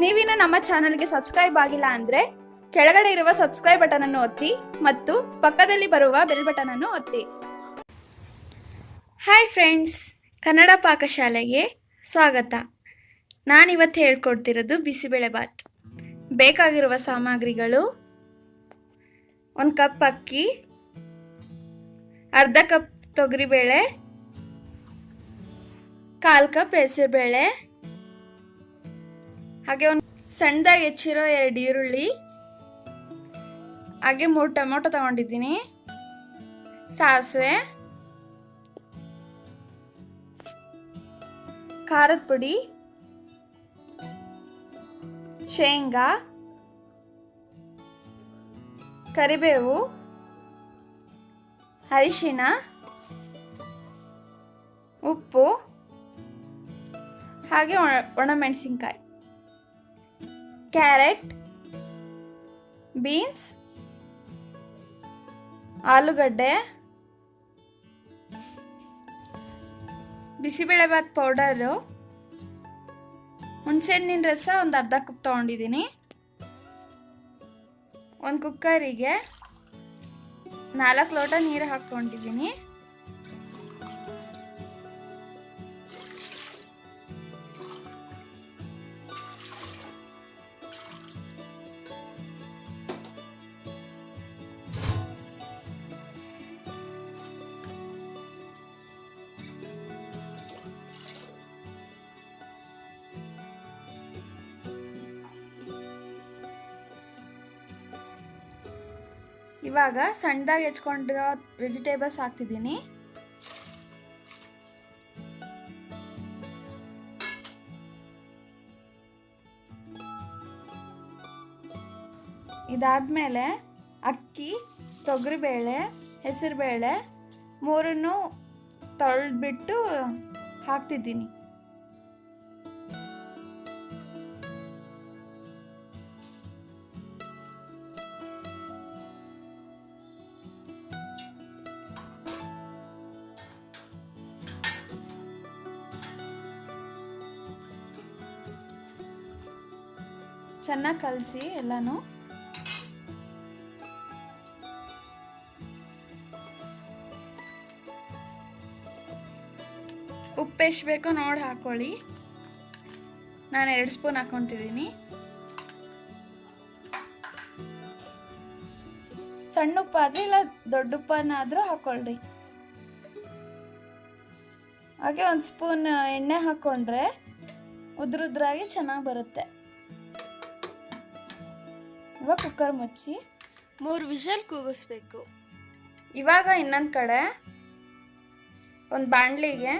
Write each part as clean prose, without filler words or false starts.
ನೀವಿನ್ನು ನಮ್ಮ ಚಾನೆಲ್ಗೆ ಸಬ್ಸ್ಕ್ರೈಬ್ ಆಗಿಲ್ಲ ಅಂದರೆ ಕೆಳಗಡೆ ಇರುವ ಸಬ್ಸ್ಕ್ರೈಬ್ ಬಟನ್ ಅನ್ನು ಒತ್ತಿ ಮತ್ತು ಪಕ್ಕದಲ್ಲಿ ಬರುವ ಬೆಲ್ ಬಟನ್ ಅನ್ನು ಒತ್ತಿ. ಹಾಯ್ ಫ್ರೆಂಡ್ಸ್, ಕನ್ನಡ ಪಾಕಶಾಲೆಗೆ ಸ್ವಾಗತ. ನಾನಿವತ್ತು ಹೇಳ್ಕೊಡ್ತಿರೋದು ಬಿಸಿಬೇಳೆಬಾತ್. ಬೇಕಾಗಿರುವ ಸಾಮಗ್ರಿಗಳು: 1 ಕಪ್ ಅಕ್ಕಿ, ಅರ್ಧ ಕಪ್ ತೊಗರಿಬೇಳೆ, 1/4 ಕಪ್ ಹೆಸರುಬೇಳೆ, ಹಾಗೆ ಒಂದು ಸಣ್ಣದಾಗಿ ಹೆಚ್ಚಿರೋ 2 ಈರುಳ್ಳಿ, ಹಾಗೆ 3 ಟೊಮೊಟೊ ತಗೊಂಡಿದ್ದೀನಿ, ಸಾಸಿವೆ, ಖಾರದ ಪುಡಿ, ಶೇಂಗಾ, ಕರಿಬೇವು, ಅರಿಶಿಣ, ಉಪ್ಪು, ಹಾಗೆ ಒಣಮೆಣಸಿನ್ಕಾಯಿ, ಕ್ಯಾರೆಟ್, ಬೀನ್ಸ್, ಆಲೂಗಡ್ಡೆ, ಬಿಸಿಬೇಳೆಬಾತ್ ಪೌಡರು, ಹುಣಸೆಹಣ್ಣಿನ ರಸ ಒಂದು ಅರ್ಧ ಕಪ್ ತೊಗೊಂಡಿದ್ದೀನಿ. ಒಂದು ಕುಕ್ಕರಿಗೆ 4 ಲೋಟ ನೀರು ಹಾಕ್ಕೊಂಡಿದ್ದೀನಿ. ಇವಾಗ ಸಣ್ಣದಾಗಿ ಹೆಚ್ಕೊಂಡಿರೋ ವೆಜಿಟೇಬಲ್ಸ್ ಹಾಕ್ತಿದ್ದೀನಿ. ಇದಾದ್ಮೇಲೆ ಅಕ್ಕಿ, ತೊಗರಿಬೇಳೆ, ಹೆಸರುಬೇಳೆ ಮೂರನ್ನು ತೊಳೆದ್ಬಿಟ್ಟು ಹಾಕ್ತಿದ್ದೀನಿ. ಚೆನ್ನಾಗಿ ಕಲಸಿ ಎಲ್ಲಾನು. ಉಪ್ಪು ಎಷ್ಟು ಬೇಕೋ ನೋಡಿ ಹಾಕೊಳ್ಳಿ. ನಾನು 2 ಸ್ಪೂನ್ ಹಾಕೊತಿದ್ದೀನಿ. ಸಣ್ಣ ಉಪ್ಪಾದ್ರೆ ಇಲ್ಲ ದೊಡ್ಡ ಉಪ್ಪನ್ನಾದ್ರೂ ಹಾಕೊಳ್ಳಿ. ಹಾಗೆ 1 ಸ್ಪೂನ್ ಎಣ್ಣೆ ಹಾಕೊಂಡ್ರೆ ಉದ್ರುದ್ರಾಗಿ ಚೆನ್ನಾಗಿ ಬರುತ್ತೆ. ಇವಾಗ ಕುಕ್ಕರ್ ಮುಚ್ಚಿ 3 ವಿಷಲ್ ಕೂಗಿಸ್ಬೇಕು. ಇವಾಗ ಇನ್ನೊಂದು ಕಡೆ ಒಂದು ಬಾಣಲಿಗೆ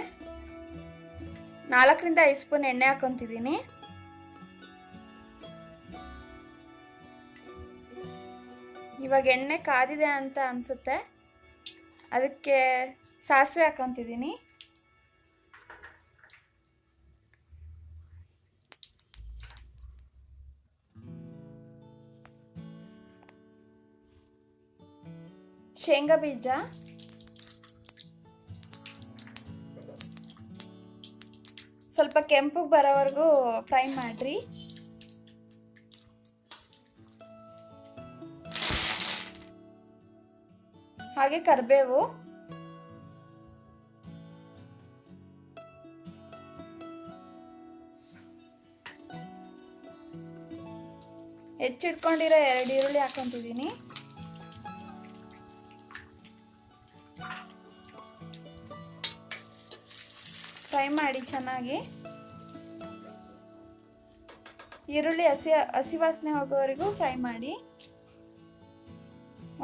4 ರಿಂದ 5 ಸ್ಪೂನ್ ಎಣ್ಣೆ ಹಾಕೊತಿದ್ದೀನಿ. ಇವಾಗ ಎಣ್ಣೆ ಕಾದಿದೆ ಅಂತ ಅನಿಸುತ್ತೆ, ಅದಕ್ಕೆ ಸಾಸಿವೆ ಹಾಕೊತಿದ್ದೀನಿ. ಶೇಂಗಾ ಬೀಜ, ಸ್ವಲ್ಪ ಕೆಂಪಗೆ ಬರೋವರೆಗೂ ಫ್ರೈ ಮಾಡ್ರಿ. ಹಾಗೆ ಕರಿಬೇವು, ಹೆಚ್ಚಿಟ್ಕೊಂಡಿರೋ 2 ಈರುಳ್ಳಿ ಹಾಕೊಂತಿದ್ದೀನಿ. ಫ್ರೈ ಮಾಡಿ ಚೆನ್ನಾಗಿ. ಈರುಳ್ಳಿ ಹಸಿ ವಾಸನೆ ಹೋಗೋವರೆಗೂ ಫ್ರೈ ಮಾಡಿ.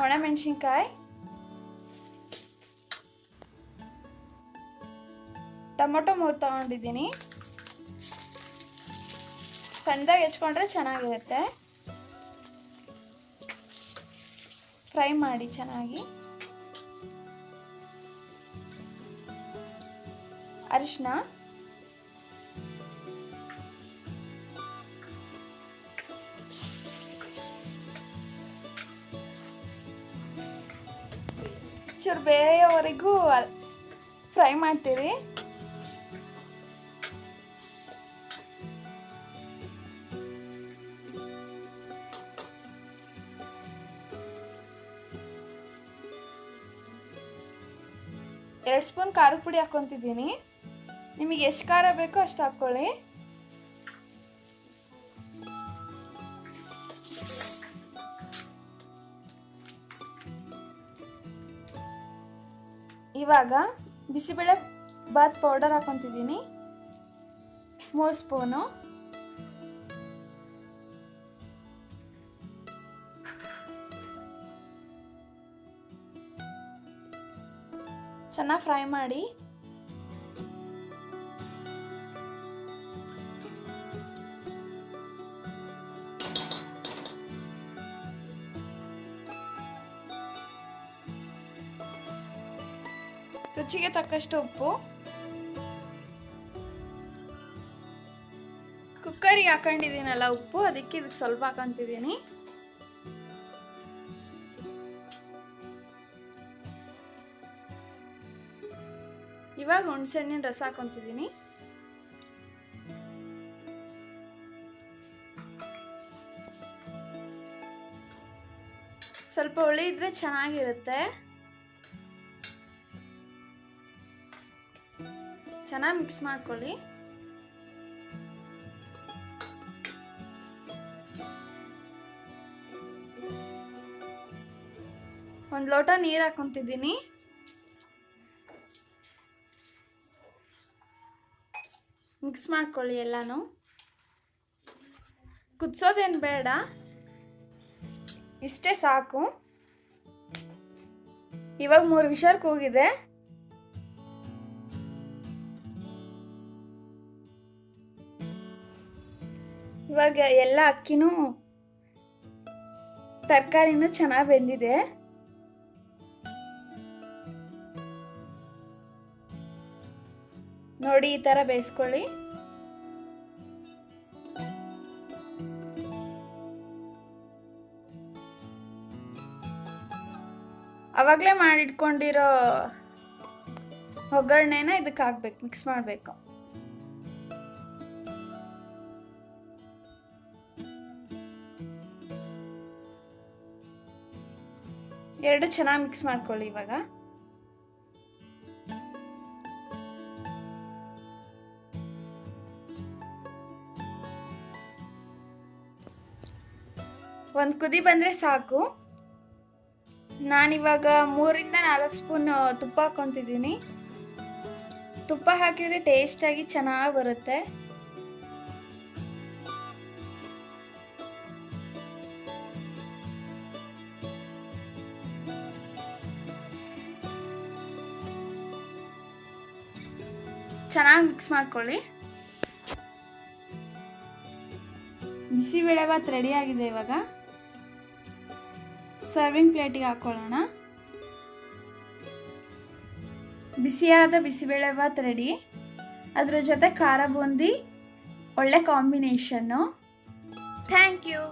ಒಣಮೆಣಸಿನ್ಕಾಯಿ, ಟೊಮೊಟೊ 3 ತಗೊಂಡಿದ್ದೀನಿ. ಸಣ್ಣದಾಗಿ ಹೆಚ್ಕೊಂಡ್ರೆ ಚೆನ್ನಾಗಿರುತ್ತೆ. ಫ್ರೈ ಮಾಡಿ ಚೆನ್ನಾಗಿ. ಅರಿಶಿನ, ಚೂರು ಬೇಯೋವರೆಗೂ ಫ್ರೈ ಮಾಡ್ತೀವಿ. ಸ್ಪೂನ್ ಖಾರದ ಪುಡಿ ಹಾಕ್ಕೊತಿದ್ದೀನಿ. ನಿಮಗೆ ಎಷ್ಟು ಖಾರ ಬೇಕೋ ಅಷ್ಟು ಹಾಕ್ಕೊಳ್ಳಿ. ಇವಾಗ ಬಿಸಿಬೇಳೆ ಬಾತ್ ಪೌಡರ್ ಹಾಕ್ಕೊತಿದ್ದೀನಿ 3 ಸ್ಪೂನು. ಚೆನ್ನಾಗಿ ಫ್ರೈ ಮಾಡಿ. ರುಚಿಗೆ ತಕ್ಕಷ್ಟು ಉಪ್ಪು. ಕುಕ್ಕರಿಗೆ ಹಾಕೊಂಡಿದ್ದೀನಲ್ಲ ಉಪ್ಪು, ಅದಕ್ಕೆ ಇದಕ್ಕೆ ಸ್ವಲ್ಪ ಹಾಕೊಂತಿದ್ದೀನಿ. ಇವಾಗ ಹುಣಸೆಹಣ್ಣಿನ ರಸ ಹಾಕೊಂತಿದ್ದೀನಿ. ಸ್ವಲ್ಪ ಹುಳಿ ಇದ್ರೆ ಚೆನ್ನಾಗಿರುತ್ತೆ. ಚೆನ್ನಾಗಿ ಮಿಕ್ಸ್ ಮಾಡ್ಕೊಳ್ಳಿ. ಒಂದು ಲೋಟ ನೀರು ಹಾಕೊಂತಿದ್ದೀನಿ. ಮಿಕ್ಸ್ ಮಾಡ್ಕೊಳ್ಳಿ ಎಲ್ಲಾನು. ಕುದಿಸೋದೇನು ಬೇಡ, ಇಷ್ಟೇ ಸಾಕು. ಇವಾಗ 3 ವಿಷಲ್ ಕೂಗಿದೆ. ಇವಾಗ ಎಲ್ಲ ಅಕ್ಕಿನೂ ತರಕಾರಿನೂ ಚೆನ್ನಾಗಿ ಬೆಂದಿದೆ. ನೋಡಿ, ಈ ಥರ ಬೇಯಿಸ್ಕೊಳ್ಳಿ. ಅವಾಗಲೇ ಮಾಡಿಟ್ಕೊಂಡಿರೋ ಒಗ್ಗರಣೆನ ಇದಕ್ಕೆ ಹಾಕ್ಬೇಕು, ಮಿಕ್ಸ್ ಮಾಡಬೇಕು. ಎರಡು ಚೆನ್ನಾಗಿ ಮಿಕ್ಸ್ ಮಾಡ್ಕೊಳ್ಳಿ. ಇವಾಗ ಒಂದು ಕುದಿ ಬಂದರೆ ಸಾಕು. ನಾನಿವಾಗ 3 ರಿಂದ 4 ಸ್ಪೂನ್ ತುಪ್ಪ ಹಾಕ್ಕೊತಿದ್ದೀನಿ. ತುಪ್ಪ ಹಾಕಿದರೆ ಟೇಸ್ಟಾಗಿ ಚೆನ್ನಾಗಿ ಬರುತ್ತೆ. ಚೆನ್ನಾಗಿ ಮಿಕ್ಸ್ ಮಾಡ್ಕೊಳ್ಳಿ. ಬಿಸಿಬೇಳೆಬಾತ್ ರೆಡಿ ಆಗಿದೆ. ಇವಾಗ ಸರ್ವಿಂಗ್ ಪ್ಲೇಟಿಗೆ ಹಾಕೊಳ್ಳೋಣ. ಬಿಸಿಯಾದ ಬಿಸಿಬೇಳೆಬಾತ್ ರೆಡಿ. ಅದರ ಜೊತೆ ಖಾರ ಬೂಂದಿ ಒಳ್ಳೆ ಕಾಂಬಿನೇಷನ್ನು. Thank you.